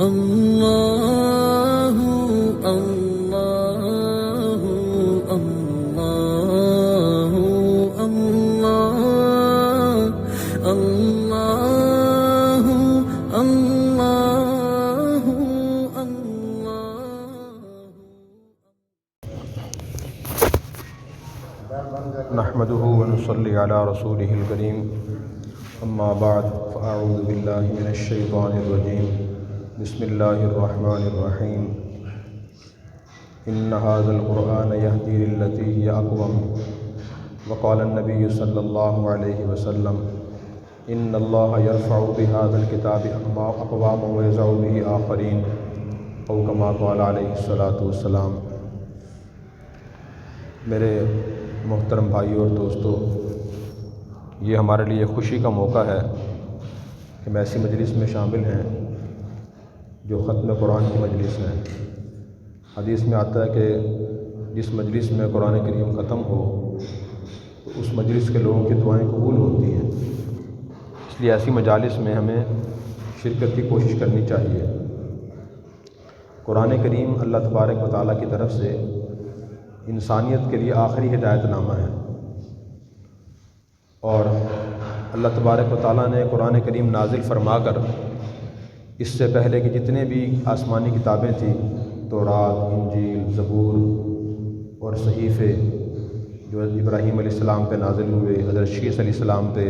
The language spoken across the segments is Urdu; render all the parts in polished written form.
اللہ اللہ اللہ اللہ اللہ اللہ اللہ نحمده ونصلي على رسوله الكريم اما بعد فاعوذ بالله من الشيطان الرجيم بسم الله الرحمن الرحيم ان هذا القرآن يهدي للتي هي اقوم وقال النبي صلى الله عليه وسلم ان الله يرفع بهذا الكتاب اقواما ويضع به آخرين او كما قال عليه الصلاة والسلام۔ میرے محترم بھائیوں اور دوستو، یہ ہمارے لیے خوشی کا موقع ہے کہ ہم ایسی مجلس میں شامل ہیں جو ختم قرآن کی مجلس ہے۔ حدیث میں آتا ہے کہ جس مجلس میں قرآن کریم ختم ہو تو اس مجلس کے لوگوں کی دعائیں قبول ہوتی ہیں، اس لیے ایسی مجالس میں ہمیں شرکت کی کوشش کرنی چاہیے۔ قرآن کریم اللہ تبارک و تعالیٰ کی طرف سے انسانیت کے لیے آخری ہدایت نامہ ہے، اور اللہ تبارک و تعالیٰ نے قرآن کریم نازل فرما کر اس سے پہلے کہ جتنے بھی آسمانی کتابیں تھیں، تورات، انجیل، زبور اور صحیفے جو ابراہیم علیہ السلام پہ نازل ہوئے، حضرت شیس علیہ السلام پہ،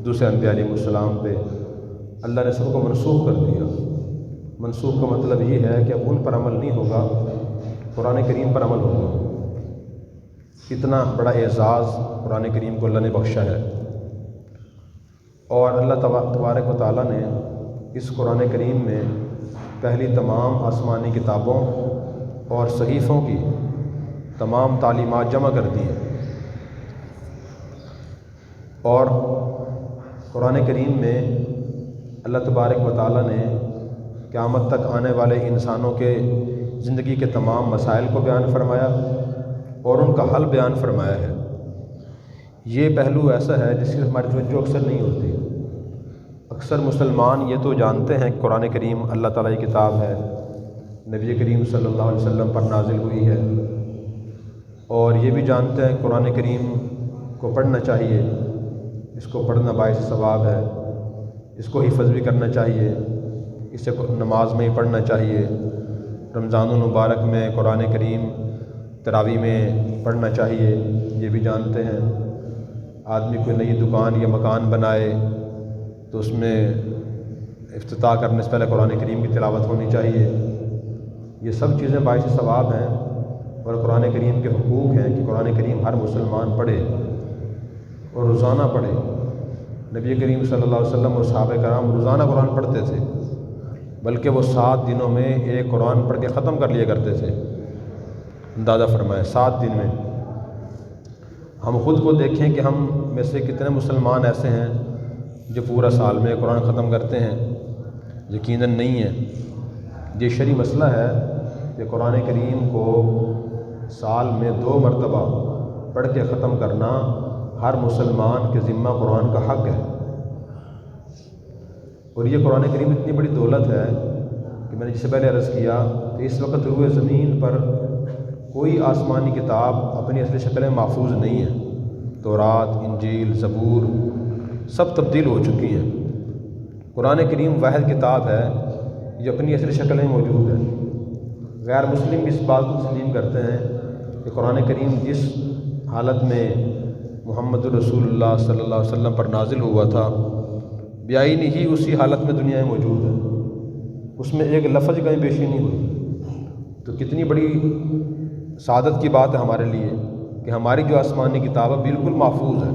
دوسرے انبیاء علیہ السلام پہ، اللہ نے سب کو منسوخ کر دیا۔ منسوخ کا مطلب یہ ہے کہ اب ان پر عمل نہیں ہوگا، قرآن کریم پر عمل ہوگا۔ اتنا بڑا اعزاز قرآن کریم کو اللہ نے بخشا ہے، اور اللہ تبارک و تعالیٰ نے اس قرآن کریم میں پہلی تمام آسمانی کتابوں اور صحیفوں کی تمام تعلیمات جمع کر دی ہیں، اور قرآن کریم میں اللہ تبارک و تعالیٰ نے قیامت تک آنے والے انسانوں کے زندگی کے تمام مسائل کو بیان فرمایا اور ان کا حل بیان فرمایا ہے۔ یہ پہلو ایسا ہے جس کی ہماری توجہ اکثر نہیں ہوتی۔ اکثر مسلمان یہ تو جانتے ہیں کہ قرآن کریم اللہ تعالیٰ کی کتاب ہے، نبی کریم صلی اللہ علیہ وسلم پر نازل ہوئی ہے، اور یہ بھی جانتے ہیں کہ قرآن کریم کو پڑھنا چاہیے، اس کو پڑھنا باعث ثواب ہے، اس کو حفظ بھی کرنا چاہیے، اسے نماز میں ہی پڑھنا چاہیے، رمضان المبارک میں قرآن کریم تراویح میں پڑھنا چاہیے، یہ بھی جانتے ہیں۔ آدمی کوئی نئی دکان یا مکان بنائے تو اس میں افتتاح کرنے سے پہلے قرآن کریم کی تلاوت ہونی چاہیے۔ یہ سب چیزیں باعث ثواب ہیں، اور قرآن کریم کے حقوق ہیں کہ قرآن کریم ہر مسلمان پڑھے اور روزانہ پڑھے۔ نبی کریم صلی اللہ علیہ وسلم اور صحابہ کرام روزانہ قرآن پڑھتے تھے، بلکہ وہ 7 دنوں میں ایک قرآن پڑھ کے ختم کر لیا کرتے تھے۔ اندازہ فرمائیں 7 دن میں۔ ہم خود کو دیکھیں کہ ہم میں سے کتنے مسلمان ایسے ہیں جو پورا سال میں قرآن ختم کرتے ہیں؟ یقیناً نہیں ہے۔ یہ شرعی مسئلہ ہے کہ قرآن کریم کو سال میں 2 مرتبہ پڑھ کے ختم کرنا ہر مسلمان کے ذمہ قرآن کا حق ہے۔ اور یہ قرآن کریم اتنی بڑی دولت ہے کہ میں نے جس سے پہلے عرض کیا کہ اس وقت روئے زمین پر کوئی آسمانی کتاب اپنی اصلی شکل میں محفوظ نہیں ہے۔ تورات، انجیل، زبور سب تبدیل ہو چکی ہیں۔ قرآن کریم واحد کتاب ہے جو اپنی اصلی شکل میں موجود ہے۔ غیر مسلم اس بات کو تسلیم کرتے ہیں کہ قرآن کریم جس حالت میں محمد رسول اللہ صلی اللہ علیہ وسلم پر نازل ہوا تھا، بیائنی ہی اسی حالت میں دنیا میں موجود ہے، اس میں ایک لفظ کا بھی پیشی نہیں ہوئی۔ تو کتنی بڑی سعادت کی بات ہے ہمارے لیے کہ ہماری جو آسمانی کتاب ہے بالکل محفوظ ہے۔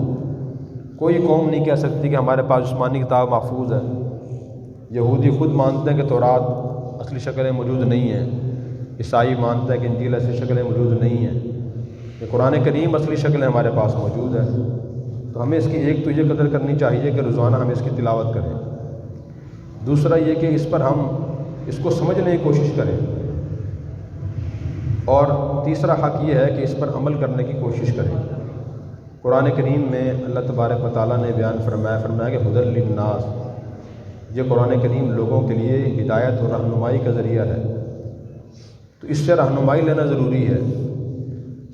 کوئی قوم نہیں کہہ سکتی کہ ہمارے پاس آسمانی کتاب محفوظ ہے۔ یہودی خود مانتے ہیں کہ تورات اصلی شکل میں موجود نہیں ہے، عیسائی مانتا ہے کہ انجیل اصلی شکل میں موجود نہیں ہے، کہ قرآن کریم اصلی شکل میں ہمارے پاس موجود ہے۔ تو ہمیں اس کی ایک تو یہ قدر کرنی چاہیے کہ روزانہ ہم اس کی تلاوت کریں، دوسرا یہ کہ اس پر ہم اس کو سمجھنے کی کوشش کریں، اور تیسرا حق یہ ہے کہ اس پر عمل کرنے کی کوشش کریں۔ قرآن کریم میں اللہ تبارک و تعالیٰ نے بیان فرمایا کہ ہدی للناس، یہ قرآن کریم لوگوں کے لیے ہدایت اور رہنمائی کا ذریعہ ہے، تو اس سے رہنمائی لینا ضروری ہے۔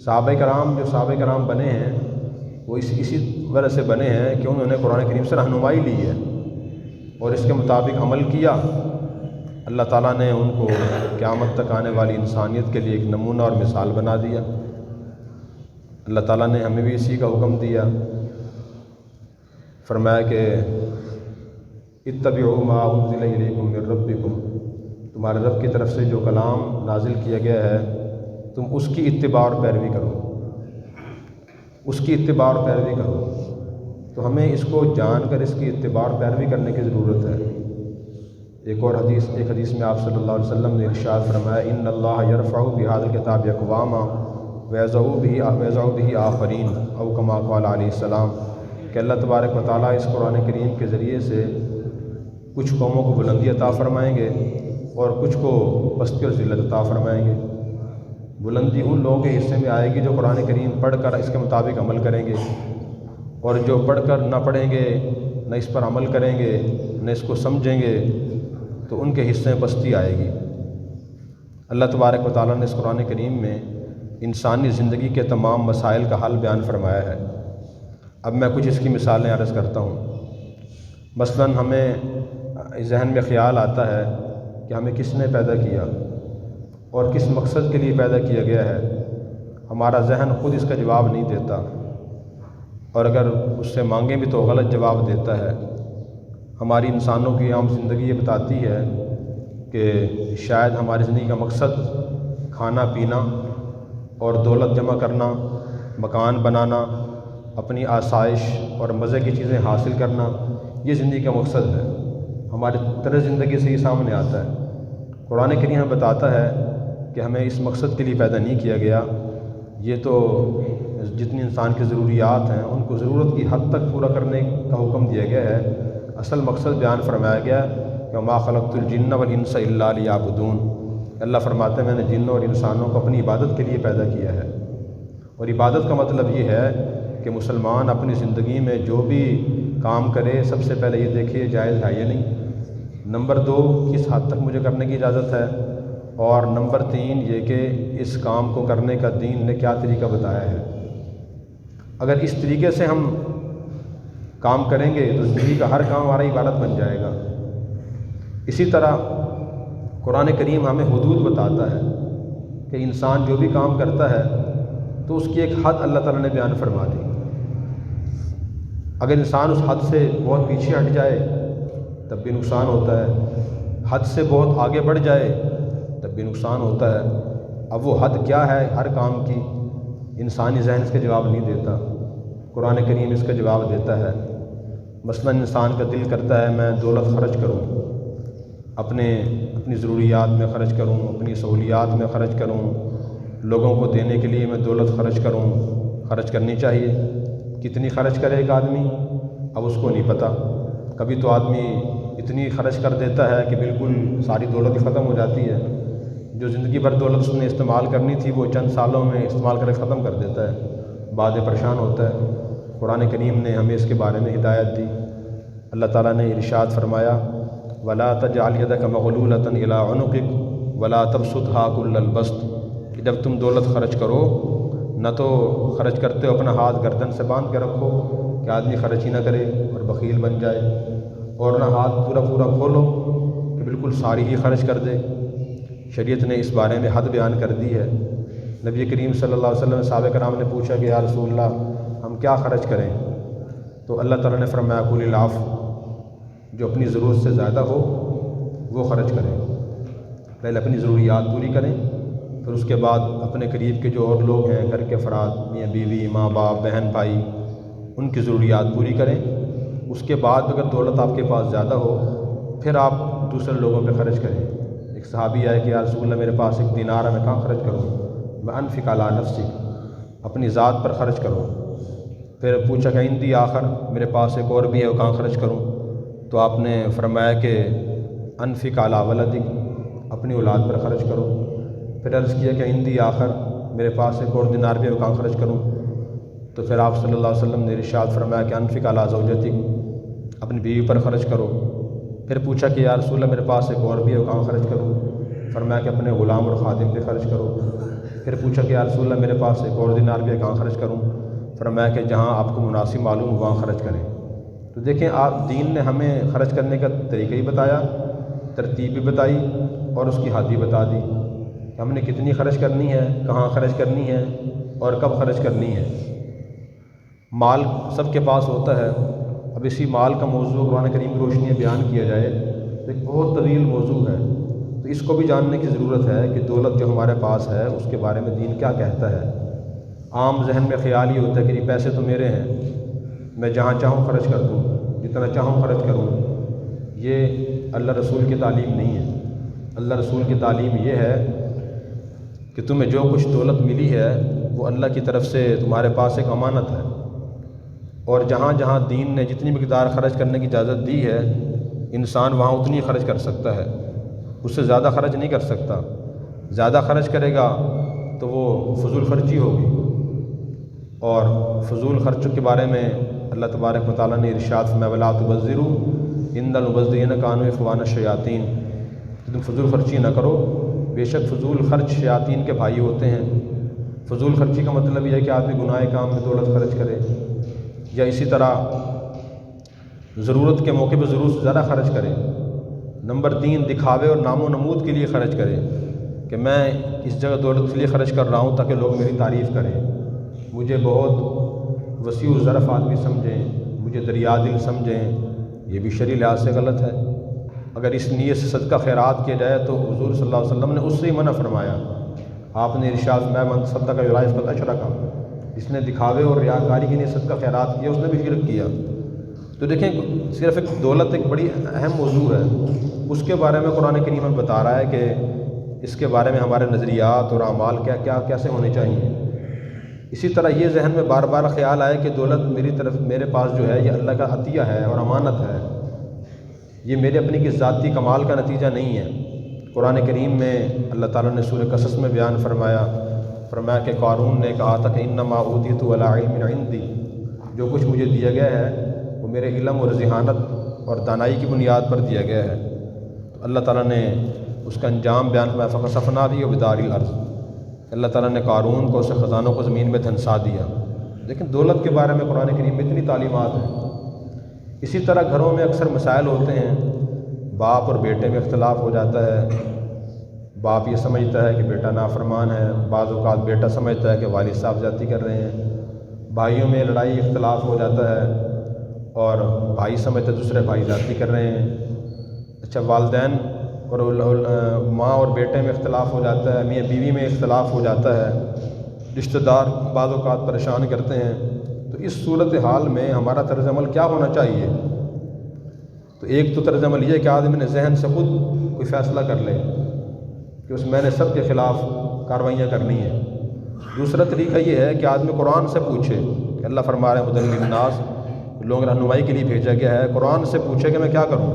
صحابہ کرام جو صحابہ کرام بنے ہیں وہ اسی وجہ سے بنے ہیں کہ انہوں نے قرآن کریم سے رہنمائی لی ہے اور اس کے مطابق عمل کیا۔ اللہ تعالیٰ نے ان کو قیامت تک آنے والی انسانیت کے لیے ایک نمونہ اور مثال بنا دیا۔ اللہ تعالیٰ نے ہمیں بھی اسی کا حکم دیا، فرمایا کہ اتبعوا ما انزل الیکم من ربکم، تمہارے رب کی طرف سے جو کلام نازل کیا گیا ہے تم اس کی اتباع اور پیروی کرو، اس کی اتباع اور پیروی کرو۔ تو ہمیں اس کو جان کر اس کی اتباع اور پیروی کرنے کی ضرورت ہے۔ ایک حدیث میں آپ صلی اللہ علیہ وسلم نے ارشاد فرمایا ان اللہ یرفع بہذا الکتاب اقواما ویضع بہ آخرین او کما قال علیہ السلام، کہ اللہ تبارک و تعالیٰ اس قرآن کریم کے ذریعے سے کچھ قوموں کو بلندی عطا فرمائیں گے اور کچھ کو پستی اور ذلت عطا فرمائیں گے۔ بلندی ان لوگوں کے حصے میں آئے گی جو قرآن کریم پڑھ کر اس کے مطابق عمل کریں گے، اور جو پڑھ کر نہ پڑھیں گے، نہ اس پر عمل کریں گے، نہ اس کو سمجھیں گے، تو ان کے حصے میں پستی آئے گی۔ اللہ تبارک و تعالیٰ نے اس قرآن کریم میں انسانی زندگی کے تمام مسائل کا حل بیان فرمایا ہے۔ اب میں کچھ اس کی مثالیں عرض کرتا ہوں۔ مثلاً ہمیں ذہن میں خیال آتا ہے کہ ہمیں کس نے پیدا کیا اور کس مقصد کے لیے پیدا کیا گیا ہے، ہمارا ذہن خود اس کا جواب نہیں دیتا، اور اگر اس سے مانگیں بھی تو غلط جواب دیتا ہے۔ ہماری انسانوں کی عام زندگی یہ بتاتی ہے کہ شاید ہماری زندگی کا مقصد کھانا پینا اور دولت جمع کرنا، مکان بنانا، اپنی آسائش اور مزے کی چیزیں حاصل کرنا، یہ زندگی کا مقصد ہے۔ ہمارے طرز زندگی سے یہ سامنے آتا ہے۔ قرآن کریم ہمیں بتاتا ہے کہ ہمیں اس مقصد کے لیے پیدا نہیں کیا گیا، یہ تو جتنی انسان کی ضروریات ہیں ان کو ضرورت کی حد تک پورا کرنے کا حکم دیا گیا ہے۔ اصل مقصد بیان فرمایا گیا کہ ما خلقت الجن والانس الا لیعبدون، اللہ فرماتے ہیں میں نے جنوں اور انسانوں کو اپنی عبادت کے لیے پیدا کیا ہے۔ اور عبادت کا مطلب یہ ہے کہ مسلمان اپنی زندگی میں جو بھی کام کرے سب سے پہلے یہ دیکھے جائز ہے یا نہیں، نمبر 2 کس حد تک مجھے کرنے کی اجازت ہے، اور نمبر 3 یہ کہ اس کام کو کرنے کا دین نے کیا طریقہ بتایا ہے۔ اگر اس طریقے سے ہم کام کریں گے تو زندگی کا ہر کام ہمارا عبادت بن جائے گا۔ اسی طرح قرآن کریم ہمیں حدود بتاتا ہے کہ انسان جو بھی کام کرتا ہے تو اس کی ایک حد اللہ تعالیٰ نے بیان فرما دی۔ اگر انسان اس حد سے بہت پیچھے ہٹ جائے تب بھی نقصان ہوتا ہے، حد سے بہت آگے بڑھ جائے تب بھی نقصان ہوتا ہے۔ اب وہ حد کیا ہے ہر کام کی، انسانی ذہن اس کا جواب نہیں دیتا، قرآن کریم اس کا جواب دیتا ہے۔ مثلاً انسان کا دل کرتا ہے میں دولت خرچ کروں، اپنی ضروریات میں خرچ کروں، اپنی سہولیات میں خرچ کروں، لوگوں کو دینے کے لیے میں دولت خرچ کروں۔ خرچ کرنی چاہیے، کتنی خرچ کرے ایک آدمی اب اس کو نہیں پتہ۔ کبھی تو آدمی اتنی خرچ کر دیتا ہے کہ بالکل ساری دولت ہی ختم ہو جاتی ہے، جو زندگی بھر دولت اس نے استعمال کرنی تھی وہ چند سالوں میں استعمال کر کے ختم کر دیتا ہے، بعد میں پریشان ہوتا ہے۔ قرآن کریم نے ہمیں اس کے بارے میں ہدایت دی۔ اللہ تعالیٰ نے ارشاد فرمایا وَلَا تَجْعَلْ يَدَكَ مَغْلُولَةً إِلَىٰ عُنُقِكَ وَلَا تَبْسُطْهَا كُلَّ الْبَسْطِ، کہ جب تم دولت خرچ کرو نہ تو خرچ کرتے ہو اپنا ہاتھ گردن سے باندھ کے رکھو کہ آدمی خرچ ہی نہ کرے اور بخیل بن جائے، اور نہ ہاتھ پورا کھولو کہ بالکل ساری ہی خرچ کر دے۔ شریعت نے اس بارے میں حد بیان کر دی ہے۔ نبی کریم صلی اللہ علیہ وسلم صحابہ کرام نے پوچھا کہ یا رسول اللہ ہم کیا خرچ کریں؟ تو اللہ تعالیٰ نے فرمایا قُلِ الْعَفْوَ، جو اپنی ضرورت سے زیادہ ہو وہ خرچ کریں، پہلے اپنی ضروریات پوری کریں، پھر اس کے بعد اپنے قریب کے جو اور لوگ ہیں گھر کے افراد، میاں بیوی، ماں باپ، بہن بھائی، ان کی ضروریات پوری کریں۔ اس کے بعد اگر دولت آپ کے پاس زیادہ ہو پھر آپ دوسرے لوگوں پہ خرچ کریں۔ ایک صحابی آئے کہ یا رسول اللہ میرے پاس 1 دینار ہے، میں کہاں خرچ کروں؟ میں انفق علی نفسی، اپنی ذات پر خرچ کروں۔ پھر پوچھا کہ عندی آخر، میرے پاس ایک اور بھی ہے، وہ کہاں خرچ کروں؟ تو آپ نے فرمایا کہ انفق علی ولدک، اپنی اولاد پر خرچ کرو۔ پھر عرض کیا کہ عندی آخر، میرے پاس ایک اور دینار بھی ہے، وہ کہاں خرچ کروں؟ تو پھر آپ صلی اللہ علیہ وسلم نے ارشاد فرمایا کہ انفق علی زوجتک، اپنی بیوی پر خرچ کرو۔ پھر پوچھا کہ یا رسول اللہ میرے پاس ایک اور بھی ہے، کہاں خرچ کروں؟ فرمایا کہ اپنے غلام اور خادم پہ خرچ کرو۔ پھر پوچھا کہ یا رسول اللہ میرے پاس ایک اور دینار بھی ہے، کہاں خرچ کروں؟ فرمایا کہ جہاں آپ کو مناسب معلوم ہو وہاں خرچ کریں۔ تو دیکھیں آپ دین نے ہمیں خرچ کرنے کا طریقہ ہی بتایا، ترتیب بھی بتائی اور اس کی حد بھی بتا دی کہ ہم نے کتنی خرچ کرنی ہے، کہاں خرچ کرنی ہے اور کب خرچ کرنی ہے۔ مال سب کے پاس ہوتا ہے، اب اسی مال کا موضوع قرآن کریم کی روشنی میں بیان کیا جائے تو ایک بہت طویل موضوع ہے، تو اس کو بھی جاننے کی ضرورت ہے کہ دولت جو ہمارے پاس ہے اس کے بارے میں دین کیا کہتا ہے۔ عام ذہن میں خیال یہ ہوتا ہے کہ یہ پیسے تو میرے ہیں، میں جہاں چاہوں خرچ کر دوں، جتنا چاہوں خرچ کروں۔ یہ اللہ رسول کی تعلیم نہیں ہے۔ اللہ رسول کی تعلیم یہ ہے کہ تمہیں جو کچھ دولت ملی ہے وہ اللہ کی طرف سے تمہارے پاس ایک امانت ہے، اور جہاں جہاں دین نے جتنی مقدار خرچ کرنے کی اجازت دی ہے انسان وہاں اتنی خرچ کر سکتا ہے، اس سے زیادہ خرچ نہیں کر سکتا۔ زیادہ خرچ کرے گا تو وہ فضول خرچی ہوگی، اور فضول خرچوں کے بارے میں اللہ تبارک و تعالیٰ نے ارشاد فرمایا وَلَا تُبَذِّرُوا إِنَّ الْمُبَذِّرِينَ كَانُوا إِخْوَانَ الشَّيَاطِينَ، تم فضول خرچی نہ کرو، بے شک فضول خرچ شیاطین کے بھائی ہوتے ہیں۔ فضول خرچی کا مطلب یہ ہے کہ آدمی گناہ کام میں دولت خرچ کرے، یا اسی طرح ضرورت کے موقع پہ ضرورت سے زیادہ خرچ کرے۔ نمبر 3، دکھاوے اور نام و نمود کے لیے خرچ کرے کہ میں اس جگہ دولت کے لیے خرچ کر رہا ہوں تاکہ لوگ میری تعریف کریں، مجھے بہت وسیع الظرف آدمی سمجھیں، مجھے دریا دل سمجھیں۔ یہ بھی شرعی لحاظ سے غلط ہے۔ اگر اس نیت سے صدقہ خیرات کیا جائے تو حضور صلی اللہ علیہ وسلم نے اس سے ہی منع فرمایا۔ آپ نے ارشاد فرمایا من صدق یرائف قد اشرک، جس نے دکھاوے اور ریاکاری کے لیے صدقہ خیرات کیا اس نے بھی شرک کیا۔ تو دیکھیں صرف ایک دولت ایک بڑی اہم موضوع ہے، اس کے بارے میں قرآن کریم ہمیں بتا رہا ہے کہ اس کے بارے میں ہمارے نظریات اور اعمال کیسے ہونے چاہیے۔ اسی طرح یہ ذہن میں بار بار خیال آئے کہ دولت میرے پاس جو ہے یہ اللہ کا عطیہ ہے اور امانت ہے، یہ میرے اپنی کی ذاتی کمال کا نتیجہ نہیں ہے۔ قرآن کریم میں اللہ تعالیٰ نے سورہ قصص میں بیان فرمایا کہ قارون نے کہا تھا کہ انما اوتیت علی علم عندی، جو کچھ مجھے دیا گیا ہے وہ میرے علم اور ذہانت اور دانائی کی بنیاد پر دیا گیا ہے۔ تو اللہ تعالیٰ نے اس کا انجام بیان فرمایا فخسفنا بہ وبدار الارض، اللہ تعالیٰ نے قارون کو اسے خزانوں کو زمین میں دھنسا دیا۔ لیکن دولت کے بارے میں قرآن کریم میں اتنی تعلیمات ہیں۔ اسی طرح گھروں میں اکثر مسائل ہوتے ہیں، باپ اور بیٹے میں اختلاف ہو جاتا ہے، باپ یہ سمجھتا ہے کہ بیٹا نافرمان ہے، بعض اوقات بیٹا سمجھتا ہے کہ والد صاحب زیادتی کر رہے ہیں، بھائیوں میں لڑائی اختلاف ہو جاتا ہے اور بھائی سمجھتے دوسرے بھائی زیادتی کر رہے ہیں۔ اچھا والدین اور ماں اور بیٹے میں اختلاف ہو جاتا ہے، میاں بیوی میں اختلاف ہو جاتا ہے، رشتہ دار بعض اوقات پریشان کرتے ہیں۔ تو اس صورتحال میں ہمارا طرز عمل کیا ہونا چاہیے؟ تو ایک تو طرز عمل یہ کہ آدمی نے ذہن سے خود کوئی فیصلہ کر لے کہ میں نے سب کے خلاف کارروائیاں کرنی ہیں۔ دوسرا طریقہ یہ ہے کہ آدمی قرآن سے پوچھے کہ اللہ فرما رہے ہیں ہدی للناس، لوگ رہنمائی کے لیے بھیجا گیا ہے، قرآن سے پوچھے کہ میں کیا کروں۔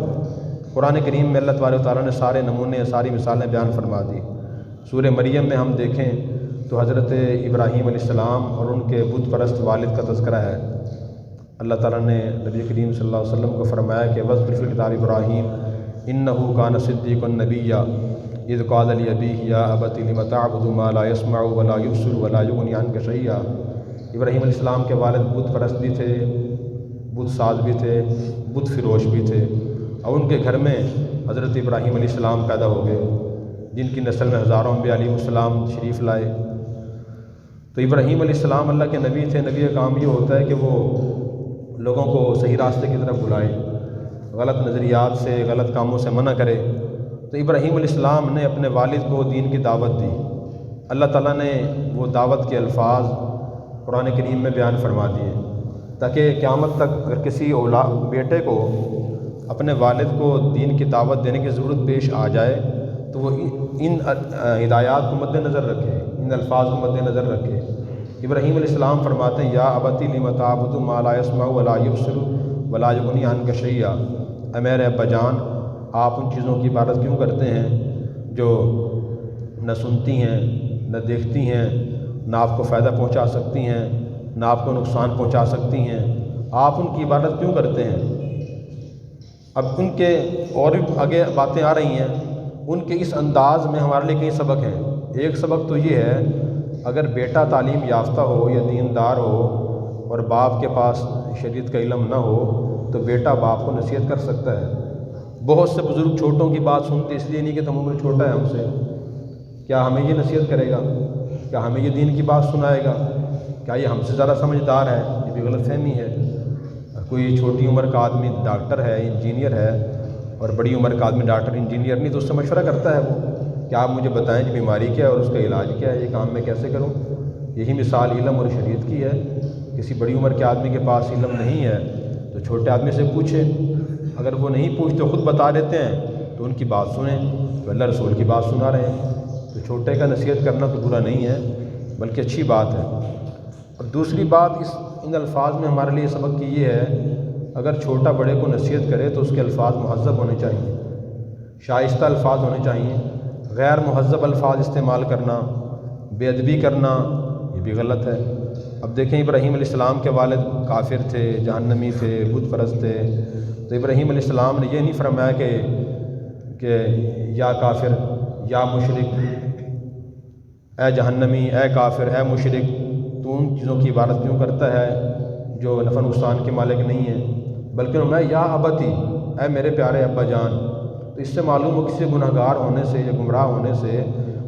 قرآن کریم میں اللہ تبارک و تعالیٰ نے سارے نمونے ساری مثالیں بیان فرما دی۔ سورہ مریم میں ہم دیکھیں تو حضرت ابراہیم علیہ السلام اور ان کے بت پرست والد کا تذکرہ ہے۔ اللہ تعالیٰ نے نبی کریم صلی اللہ علیہ وسلم کو فرمایا کہ وَاذْكُرْ فِي الْكِتَابِ إِبْرَاهِيمَ إِنَّهُ كَانَ صِدِّيقًا نَبِيًّا إِذْ قَالَ لِأَبِيهِ يَا أَبَتِ لِمَ تَعْبُدُ مَا لَا يَسْمَعُ وَلَا يُبْصِرُ وَلَا يُغْنِي عَنكَ شَيْئًا۔ ابراہیم علیہ السلام کے والد بت پرست بھی تھے، بت ساز بھی تھے، بت فروش بھی تھے، اور ان کے گھر میں حضرت ابراہیم علیہ السلام پیدا ہو گئے جن کی نسل میں ہزاروں انبیاء علیہ السلام تشریف لائے۔ تو ابراہیم علیہ السلام اللہ کے نبی تھے۔ نبی کا کام یہ ہوتا ہے کہ وہ لوگوں کو صحیح راستے کی طرف بلائے، غلط نظریات سے غلط کاموں سے منع کرے۔ تو ابراہیم علیہ السلام نے اپنے والد کو دین کی دعوت دی۔ اللہ تعالیٰ نے وہ دعوت کے الفاظ قرآن کریم میں بیان فرما دیے تاکہ قیامت تک اگر کسی بیٹے کو اپنے والد کو دین کی دعوت دینے کی ضرورت پیش آ جائے تو وہ ان ہدایات کو مد نظر رکھے، ان الفاظ کو مد نظر رکھے۔ ابراہیم علیہ السلام فرماتے ہیں یا ابتی لم تعبد ما لا يسمع ولا يبصر ولا يغني عنك شيئا، اے میرے ابا جان آپ ان چیزوں کی عبادت کیوں کرتے ہیں جو نہ سنتی ہیں نہ دیکھتی ہیں، نہ آپ کو فائدہ پہنچا سکتی ہیں نہ آپ کو نقصان پہنچا سکتی ہیں، آپ ان کی عبادت کیوں کرتے ہیں؟ اب ان کے اور بھی آگے باتیں آ رہی ہیں، ان کے اس انداز میں ہمارے لیے کئی سبق ہیں۔ ایک سبق تو یہ ہے، اگر بیٹا تعلیم یافتہ ہو یا دیندار ہو اور باپ کے پاس شریعت کا علم نہ ہو تو بیٹا باپ کو نصیحت کر سکتا ہے۔ بہت سے بزرگ چھوٹوں کی بات سنتے اس لیے نہیں کہ تم عمر چھوٹا ہے ہم سے، کیا ہمیں یہ نصیحت کرے گا؟ کیا ہمیں یہ دین کی بات سنائے گا؟ کیا یہ ہم سے زیادہ سمجھدار ہے؟ یہ بھی غلط فہمی ہے۔ کوئی چھوٹی عمر کا آدمی ڈاکٹر ہے، انجینئر ہے، اور بڑی عمر کا آدمی ڈاکٹر انجینئر نہیں، تو اس سے مشورہ کرتا ہے وہ کہ آپ مجھے بتائیں کہ بیماری کیا ہے اور اس کا علاج کیا ہے، یہ کام میں کیسے کروں۔ یہی مثال علم اور شریعت کی ہے۔ کسی بڑی عمر کے آدمی کے پاس علم نہیں ہے تو چھوٹے آدمی سے پوچھے، اگر وہ نہیں پوچھتے خود بتا دیتے ہیں تو ان کی بات سنیں، تو اللہ رسول کی بات سنا رہے ہیں، تو چھوٹے کا نصیحت کرنا تو برا نہیں ہے بلکہ اچھی بات ہے۔ اور دوسری بات ان الفاظ میں ہمارے لیے سبق کی یہ ہے، اگر چھوٹا بڑے کو نصیحت کرے تو اس کے الفاظ مہذب ہونے چاہیے، شائستہ الفاظ ہونے چاہیے۔ غیر مہذب الفاظ استعمال کرنا، بے ادبی کرنا، یہ بھی غلط ہے۔ اب دیکھیں ابراہیم علیہ السلام کے والد کافر تھے، جہنمی تھے، بت پرست تھے، تو ابراہیم علیہ السلام نے یہ نہیں فرمایا کہ یا کافر یا مشرک، اے جہنمی، اے کافر، اے مشرک، تو ان چیزوں کی عبادت کیوں کرتا ہے جو نفع نقصان کے مالک نہیں ہیں، بلکہ میں یا ابتی، اے میرے پیارے ابا جان۔ تو اس سے معلوم ہو کسی گناہ گار ہونے سے یا گمراہ ہونے سے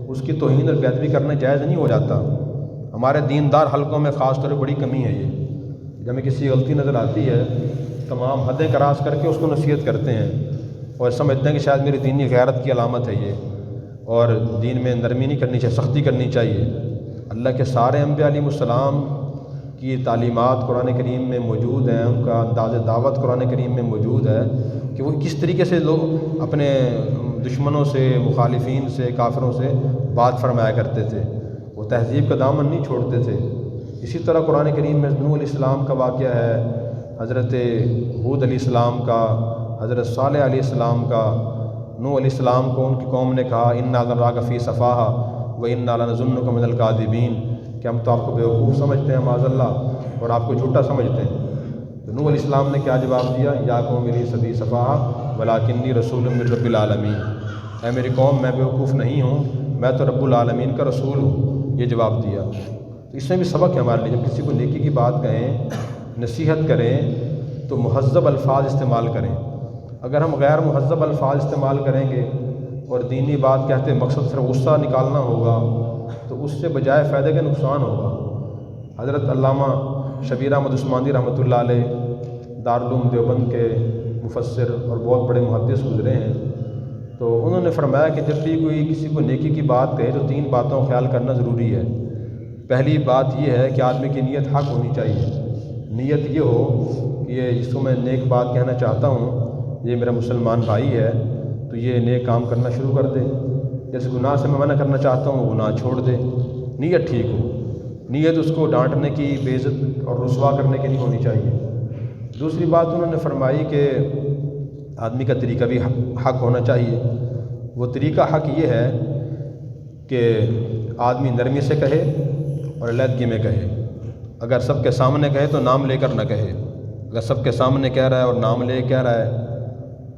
اس کی توہین اور بے ادبی کرنا جائز نہیں ہو جاتا۔ ہمارے دیندار حلقوں میں خاص طور پر بڑی کمی ہے یہ، جب ہمیں کسی غلطی نظر آتی ہے تمام حدیں کراس کر کے اس کو نصیحت کرتے ہیں اور سمجھتے ہیں کہ شاید میری دینی غیرت کی علامت ہے یہ، اور دین میں نرمی نہیں کرنی چاہیے، سختی کرنی چاہیے۔ اللہ کے سارے انبیاء علیہ السلام کی تعلیمات قرآن کریم میں موجود ہیں، ان کا انداز دعوت قرآن کریم میں موجود ہے کہ وہ کس طریقے سے لوگ اپنے دشمنوں سے، مخالفین سے، کافروں سے بات فرمایا کرتے تھے، وہ تہذیب کا دامن نہیں چھوڑتے تھے۔ اسی طرح قرآن کریم میں نوح علیہ السلام کا واقعہ ہے، حضرت ہود علیہ السلام کا، حضرت صالح علیہ السلام کا۔ نوح علیہ السلام کو ان کی قوم نے کہا انا لنراک فی صفاحہ وانا لنظنک من الکاذبین، کہ ہم تو آپ کو بیوقوف سمجھتے ہیں معاذ اللہ اور آپ کو جھوٹا سمجھتے ہیں۔ تو نوح علیہ السلام نے کیا جواب دیا؟ یا قوم لیس بی صفاحہ ولکنی رسول من رب العالمین، اے میری قوم میں بیوقوف نہیں ہوں، میں تو رب العالمین کا رسول ہوں، یہ جواب دیا۔ تو اس میں بھی سبق ہے ہمارے لیے، جب کسی کو نیکی کی بات کہیں، نصیحت کریں تو مہذب الفاظ استعمال کریں۔ اگر ہم غیر مہذب الفاظ استعمال کریں گے اور دینی بات کہتے مقصد صرف غصہ نکالنا ہوگا تو اس سے بجائے فائدے کا نقصان ہوگا۔ حضرت علامہ شبیر احمد عثمانی رحمۃ اللہ علیہ دارالعلوم دیوبند کے مفسر اور بہت بڑے محدث گزرے ہیں، تو انہوں نے فرمایا کہ جب بھی کوئی کسی کو نیکی کی بات کہے تو 3 باتوں کا خیال کرنا ضروری ہے۔ پہلی بات یہ ہے کہ آدمی کی نیت حق ہونی چاہیے، نیت یہ ہو کہ یہ جس کو میں نیک بات کہنا چاہتا ہوں یہ میرا مسلمان بھائی ہے تو یہ نیک کام کرنا شروع کر دے، جیسے گناہ سے میں منع کرنا چاہتا ہوں وہ گناہ چھوڑ دے، نیت ٹھیک ہو۔ نیت اس کو ڈانٹنے کی، بے عزت اور رسوا کرنے کی نہیں ہونی چاہیے۔ دوسری بات انہوں نے فرمائی کہ آدمی کا طریقہ بھی حق ہونا چاہیے۔ وہ طریقہ حق یہ ہے کہ آدمی نرمی سے کہے اور علیحدگی میں کہے۔ اگر سب کے سامنے کہے تو نام لے کر نہ کہے، اگر سب کے سامنے کہہ رہا ہے اور نام لے کہہ رہا ہے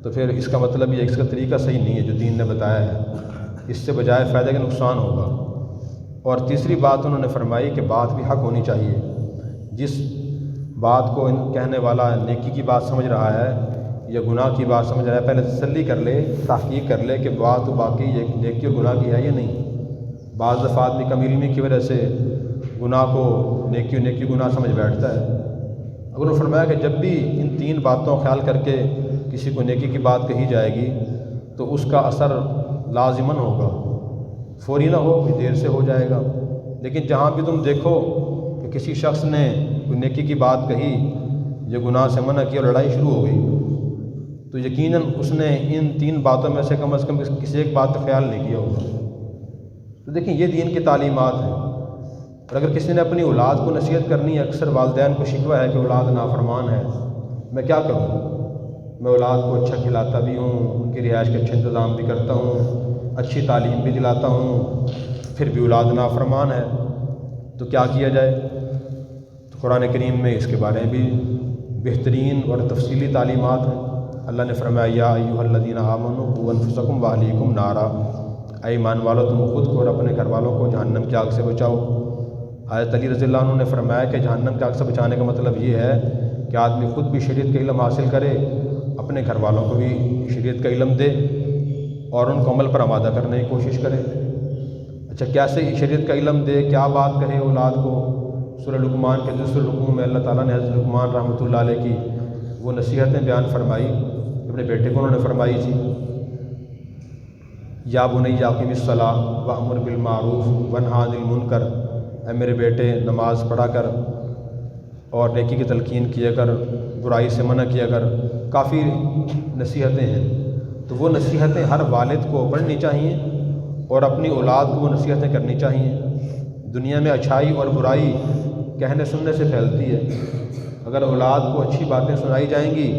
تو پھر اس کا مطلب یہ اس کا طریقہ صحیح نہیں ہے جو دین نے بتایا ہے، اس سے بجائے فائدے کا نقصان ہوگا۔ اور تیسری بات انہوں نے فرمائی کہ بات بھی حق ہونی چاہیے۔ جس بات کو کہنے والا نیکی کی بات سمجھ رہا ہے یا گناہ کی بات سمجھ رہا ہے، پہلے تسلی کر لے، تحقیق کر لے کہ بات باقی یہ نیکی اور گناہ کی ہے یا نہیں۔ بعض دفعہ آدمی کم علمی کی وجہ سے گناہ کو نیکی گناہ سمجھ بیٹھتا ہے۔ اگر انہوں نے فرمایا کہ جب بھی ان 3 باتوں کا خیال کر کے کسی کو نیکی کی بات کہی جائے گی تو اس کا اثر لازماً ہوگا، فوری نہ ہو، کوئی دیر سے ہو جائے گا۔ لیکن جہاں بھی تم دیکھو کہ کسی شخص نے کوئی نیکی کی بات کہی یا گناہ سے منع کیا اور لڑائی شروع ہو گئی تو یقیناً اس نے ان 3 باتوں میں سے کم از کم کسی ایک بات کا خیال نہیں کیا ہوگا۔ تو دیکھیں یہ دین کی تعلیمات ہیں۔ اور اگر کسی نے اپنی اولاد کو نصیحت کرنی ہے، اکثر والدین کو شکوہ ہے کہ اولاد نافرمان ہے، میں کیا کروں؟ میں اولاد کو اچھا کھلاتا بھی ہوں، ان کی رہائش کے اچھے انتظام بھی کرتا ہوں، اچھی تعلیم بھی دلاتا ہوں، پھر بھی اولاد نافرمان ہے، تو کیا کیا جائے؟ تو قرآن کریم میں اس کے بارے میں بھی بہترین اور تفصیلی تعلیمات ہیں۔ اللہ نے فرمایا یا ایھا الذین آمنوا قوا انفسکم واہلیکم نارا، اے ایمان والو تم خود کو اور اپنے گھر والوں کو جہنم کی آگ سے بچاؤ۔ حضرت علی رضی اللہ عنہ نے فرمایا کہ جہنم کی آگ سے بچانے کا مطلب یہ ہے کہ آدمی خود بھی شریعت کا علم حاصل کرے، اپنے گھر والوں کو بھی شریعت کا علم دے اور ان کو عمل پر آمادہ کرنے کی کوشش کرے۔ اچھا کیسے شریعت کا علم دے، کیا بات کہے اولاد کو؟ سورہ لقمان کے دوسرے رکوع میں اللہ تعالیٰ نے حضرت لقمان رحمۃ اللہ علیہ کی وہ نصیحتیں بیان فرمائی، اپنے بیٹے کو انہوں نے فرمائی تھی، یا بنی اقم الصلاۃ وامر بالمعروف وانہی عن المنکر، اے میرے بیٹے نماز پڑھا کر اور نیکی کی تلقین کیا کر، برائی سے منع کیا کر۔ کافی نصیحتیں ہیں، تو وہ نصیحتیں ہر والد کو پڑھنی چاہیے اور اپنی اولاد کو وہ نصیحتیں کرنی چاہیے۔ دنیا میں اچھائی اور برائی کہنے سننے سے پھیلتی ہے، اگر اولاد کو اچھی باتیں سنائی جائیں گی،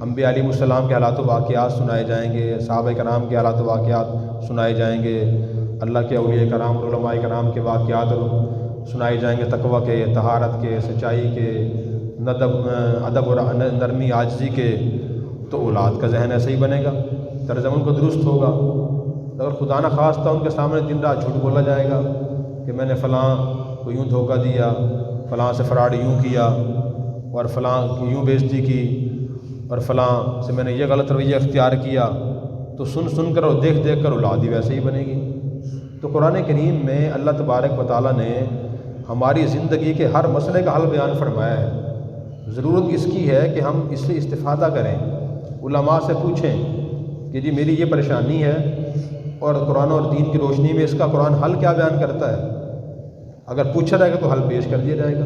انبیاء علیہ السلام کے حالات و واقعات سنائے جائیں گے، صحابہ کرام کے حالات و واقعات سنائے جائیں گے، اللہ کے اولیاء کرام اور علماء کرام کے واقعات سنائے جائیں گے، تقویٰ کے، طہارت کے، سچائی کے، ادب اور نرمی عاجزی کے، تو اولاد کا ذہن ایسے ہی بنے گا، طرز عمل کو درست ہوگا۔ اگر خدا نہ خواستہ ان کے سامنے دن رات جھوٹ بولا جائے گا کہ میں نے فلاں کو یوں دھوکہ دیا، فلاں سے فراڈ یوں کیا، اور فلاں کی یوں بےزتی کی، اور فلاں سے میں نے یہ غلط رویہ اختیار کیا، تو سن کر اور دیکھ کر اولاد ہی ویسے ہی بنے گی۔ تو قرآن کریم میں اللہ تبارک و تعالیٰ نے ہماری زندگی کے ہر مسئلے کا حل بیان فرمایا ہے۔ ضرورت اس کی ہے کہ ہم اس سے استفادہ کریں، علماء سے پوچھیں کہ جی میری یہ پریشانی ہے اور قرآن اور دین کی روشنی میں اس کا قرآن حل کیا بیان کرتا ہے۔ اگر پوچھا جائے گا تو حل پیش کر دیا جائے گا۔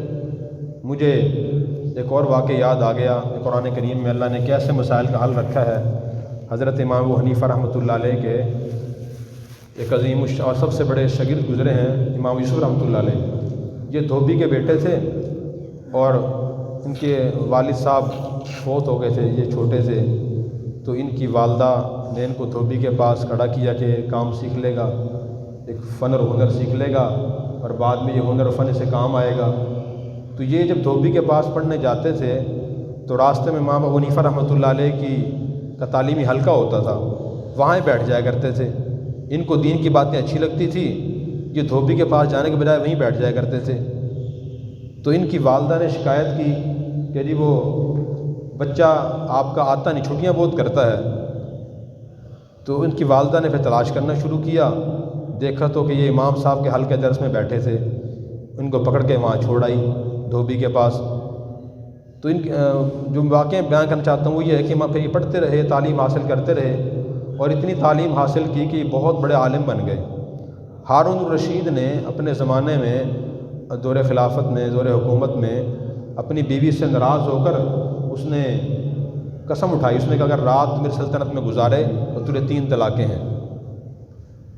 مجھے ایک اور واقعہ یاد آ گیا کہ قرآن کریم میں اللہ نے کیسے مسائل کا حل رکھا ہے۔ حضرت امام ابو حنیفہ رحمۃ اللہ علیہ کے ایک عظیم اور سب سے بڑے شاگرد گزرے ہیں امام یوسف رحمۃ اللہ علیہ۔ یہ دھوبی کے بیٹے تھے اور ان کے والد صاحب فوت ہو گئے تھے، یہ چھوٹے سے، تو ان کی والدہ نے ان کو دھوبی کے پاس کھڑا کیا کہ کام سیکھ لے گا، ایک فن اور ہنر سیکھ لے گا اور بعد میں یہ ہنر و فن سے کام آئے گا۔ تو یہ جب دھوبی کے پاس پڑھنے جاتے تھے تو راستے میں امام ابو حنیفہ رحمۃ اللہ علیہ کا تعلیمی حلقہ ہوتا تھا، وہاں بیٹھ جایا کرتے تھے۔ ان کو دین کی باتیں اچھی لگتی تھی، یہ دھوبی کے پاس جانے کے بجائے وہیں بیٹھ جایا کرتے تھے۔ تو ان کی والدہ نے شکایت کی کہ جی وہ بچہ آپ کا آتا نہیں، چھٹیاں بہت کرتا ہے۔ تو ان کی والدہ نے پھر تلاش کرنا شروع کیا، دیکھا تو کہ یہ امام صاحب کے حلقہ درس میں بیٹھے تھے، ان کو پکڑ کے وہاں چھوڑ آئی دھوبی کے پاس۔ تو ان جو واقعہ بیان کرنا چاہتا ہوں وہ یہ ہے کہ پھر یہ پڑھتے رہے، تعلیم حاصل کرتے رہے اور اتنی تعلیم حاصل کی کہ یہ بہت بڑے عالم بن گئے۔ ہارون الرشید نے اپنے زمانے میں دور خلافت میں، دور حکومت میں اپنی بیوی سے ناراض ہو کر اس نے قسم اٹھائی، اس نے کہا اگر رات میری سلطنت میں گزارے تو تجھے 3 طلاقیں ہیں۔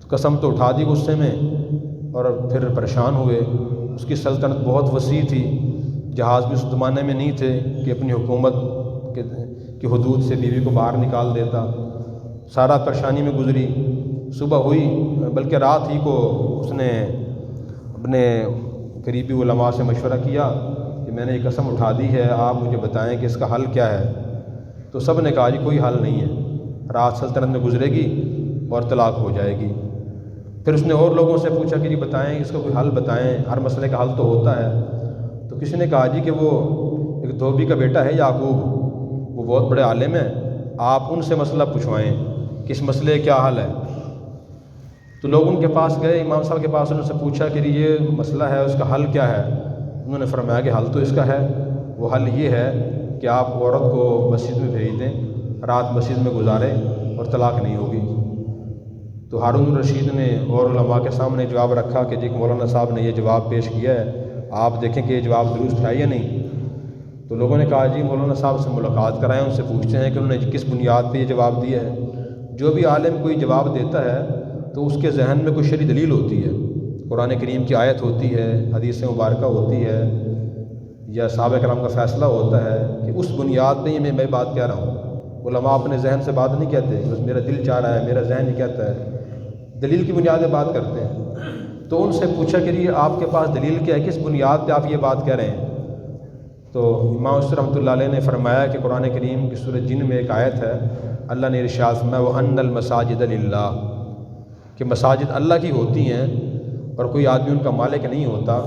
تو قسم تو اٹھا دی غصے میں اور پھر پریشان ہوئے۔ اس کی سلطنت بہت وسیع تھی، جہاز بھی اس زمانے میں نہیں تھے کہ اپنی حکومت کی حدود سے بیوی کو باہر نکال دیتا۔ سارا پریشانی میں گزری، صبح ہوئی بلکہ رات ہی کو اس نے اپنے قریبی علماء سے مشورہ کیا کہ میں نے یہ قسم اٹھا دی ہے، آپ مجھے بتائیں کہ اس کا حل کیا ہے۔ تو سب نے کہا جی کوئی حل نہیں ہے، رات سلطنت میں گزرے گی اور طلاق ہو جائے گی۔ پھر اس نے اور لوگوں سے پوچھا کہ جی بتائیں اس کا کوئی حل بتائیں، ہر مسئلے کا حل تو ہوتا ہے۔ تو کسی نے کہا جی کہ وہ ایک دھوبی کا بیٹا ہے یعقوب، وہ بہت بڑے عالم ہیں، آپ ان سے مسئلہ پوچھوائیں کہ اس مسئلے کیا حل ہے۔ تو لوگ ان کے پاس گئے، امام صاحب کے پاس، انہوں سے پوچھا کہ یہ مسئلہ ہے اس کا حل کیا ہے۔ انہوں نے فرمایا کہ حل تو اس کا ہے، وہ حل یہ ہے کہ آپ عورت کو مسجد میں بھیج دیں، رات مسجد میں گزارے اور طلاق نہیں ہوگی۔ تو ہارون الرشید نے اور علماء کے سامنے جواب رکھا کہ جی مولانا صاحب نے یہ جواب پیش کیا ہے، آپ دیکھیں کہ یہ جواب درست ہے یا نہیں۔ تو لوگوں نے کہا جی مولانا صاحب سے ملاقات کرائیں، ان سے پوچھتے ہیں کہ انہوں نے کس بنیاد پہ یہ جواب دیا ہے۔ جو بھی عالم کوئی جواب دیتا ہے تو اس کے ذہن میں کوئی شرعی دلیل ہوتی ہے، قرآن کریم کی آیت ہوتی ہے، حدیث مبارکہ ہوتی ہے، یا صحابہ کرام کا فیصلہ ہوتا ہے کہ اس بنیاد پہ یہ میں بات کہہ رہا ہوں۔ علماء اپنے ذہن سے بات نہیں کہتے، بس میرا دل چاہ رہا ہے، میرا ذہن یہ کہتا ہے، دلیل کی بنیاد پہ بات کرتے ہیں۔ تو ان سے پوچھا کہ یہ آپ کے پاس دلیل کیا ہے، کس بنیاد پہ آپ یہ بات کہہ رہے ہیں؟ تو تو امام حسن رحمۃ اللہ علیہ نے فرمایا کہ قرآن کریم کی سورۃ جن میں ایک آیت ہے، اللہ نے ارشاد فرمایا وَأَنَّ الْمَسَاجِدَ لِلَّهِ، کہ مساجد اللہ کی ہوتی ہیں اور کوئی آدمی ان کا مالک نہیں ہوتا۔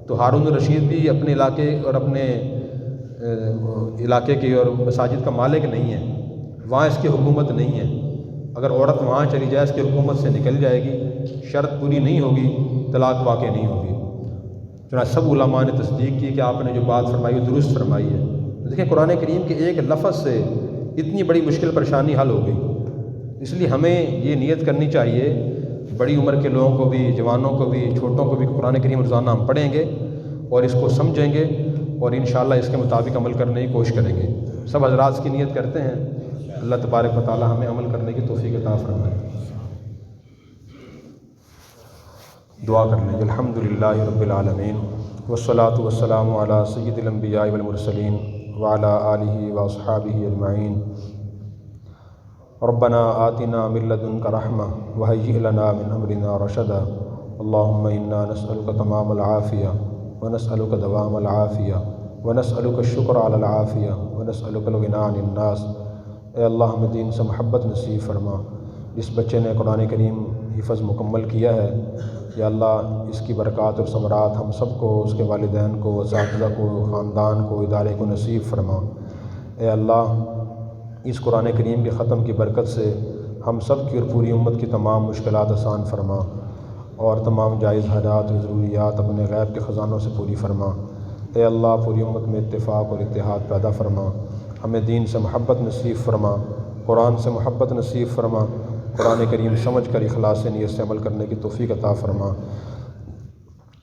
تو ہارون الرشید بھی اپنے علاقے اور اپنے علاقے کی اور مساجد کا مالک نہیں ہے، وہاں اس کی حکومت نہیں ہے۔ اگر عورت وہاں چلی جائے اس کی حکومت سے نکل جائے گی، شرط پوری نہیں ہوگی، طلاق واقع نہیں ہوگی۔ چنانچہ سب علماء نے تصدیق کی کہ آپ نے جو بات فرمائی وہ درست فرمائی ہے۔ دیکھیں قرآن کریم کے ایک لفظ سے اتنی بڑی مشکل پریشانی حل ہو گئی۔ اس لیے ہمیں یہ نیت کرنی چاہیے، بڑی عمر کے لوگوں کو بھی، جوانوں کو بھی، چھوٹوں کو بھی، قرآن کریم روزانہ ہم پڑھیں گے اور اس کو سمجھیں گے اور انشاءاللہ اس کے مطابق عمل کرنے کی کوشش کریں گے۔ سب حضرات کی نیت کرتے ہیں، اللہ تبارک و تعالی ہمیں عمل کرنے کی توفیق عطا فرمائے۔ دعا کر لیں۔ الحمدللہ رب العالمین والصلاۃ والسلام علی سید الانبیاء والمرسلین وعلی آلہ واصحابہ اجمعین۔ ربنا آتنا من لدنک رحمہ وہیئ لنا من امرنا رشدا۔ اللہم انا نسألک تمام العافیہ ونسألک دوام العافیہ ونسألک الشکر علی العافیہ ونسألک الغنی عن الناس۔ اے اللہ ہمیں دین سے محبت نصیب فرما۔ جس بچے نے قرآن کریم حفظ مکمل کیا ہے، یا اللہ اس کی برکات اور ثمرات ہم سب کو، اس کے والدین کو، اساتذہ کو، خاندان کو، ادارے کو نصیب فرما۔ اے اللہ اس قرآن کریم کے ختم کی برکت سے ہم سب کی اور پوری امت کی تمام مشکلات آسان فرما اور تمام جائز حاجات اور ضروریات اپنے غیب کے خزانوں سے پوری فرما۔ اے اللہ پوری امت میں اتفاق اور اتحاد پیدا فرما، ہمیں دین سے محبت نصیب فرما، قرآن سے محبت نصیب فرما، قرآن کریم سمجھ کر اخلاص نیت سے عمل کرنے کی توفیق عطا فرما۔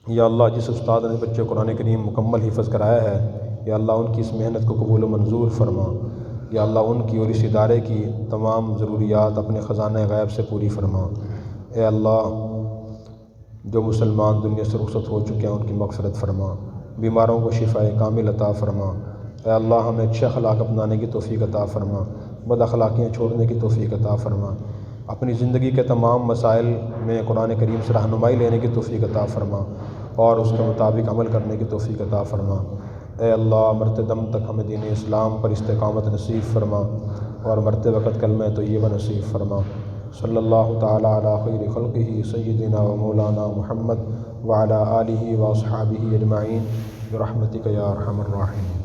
یا اللہ جس استاد نے بچے قرآن کریم مکمل حفظ کرایا ہے، یا اللہ ان کی اس محنت کو قبول و منظور فرما۔ یا اللہ ان کی اور اس ادارے کی تمام ضروریات اپنے خزانہ غیب سے پوری فرما۔ اے اللہ جو مسلمان دنیا سے رخصت ہو چکے ہیں ان کی مغفرت فرما، بیماروں کو شفاء کامل عطا فرما۔ اے اللہ ہمیں اچھے اخلاق اپنانے کی توفیق عطا فرما، بد اخلاقیاں چھوڑنے کی توفیق عطا فرما۔ اپنی زندگی کے تمام مسائل میں قرآن کریم سے رہنمائی لینے کی توفیق عطا فرما اور اس کے مطابق عمل کرنے کی توفیق عطا فرما۔ اے اللہ مرتے دم تک ہمیں دین اسلام پر استقامت نصیب فرما اور مرتے وقت کلمہ طیبہ نصیب فرما۔ صلی اللہ تعالی علی خیر خلقہ سیدنا و مولانا محمد وعلی آلہ واصحابہ اجمعین برحمتک یا ارحم الراحمین۔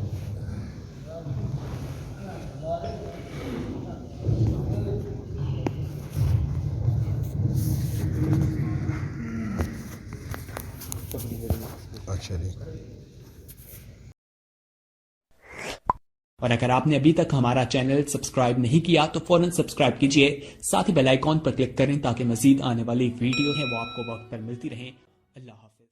اور اگر آپ نے ابھی تک ہمارا چینل سبسکرائب نہیں کیا تو فوراً سبسکرائب کیجئے، ساتھ ہی بیل آئیکن پر کلک کریں تاکہ مزید آنے والی ویڈیو ہیں وہ آپ کو وقت پر ملتی رہیں۔ اللہ حافظ۔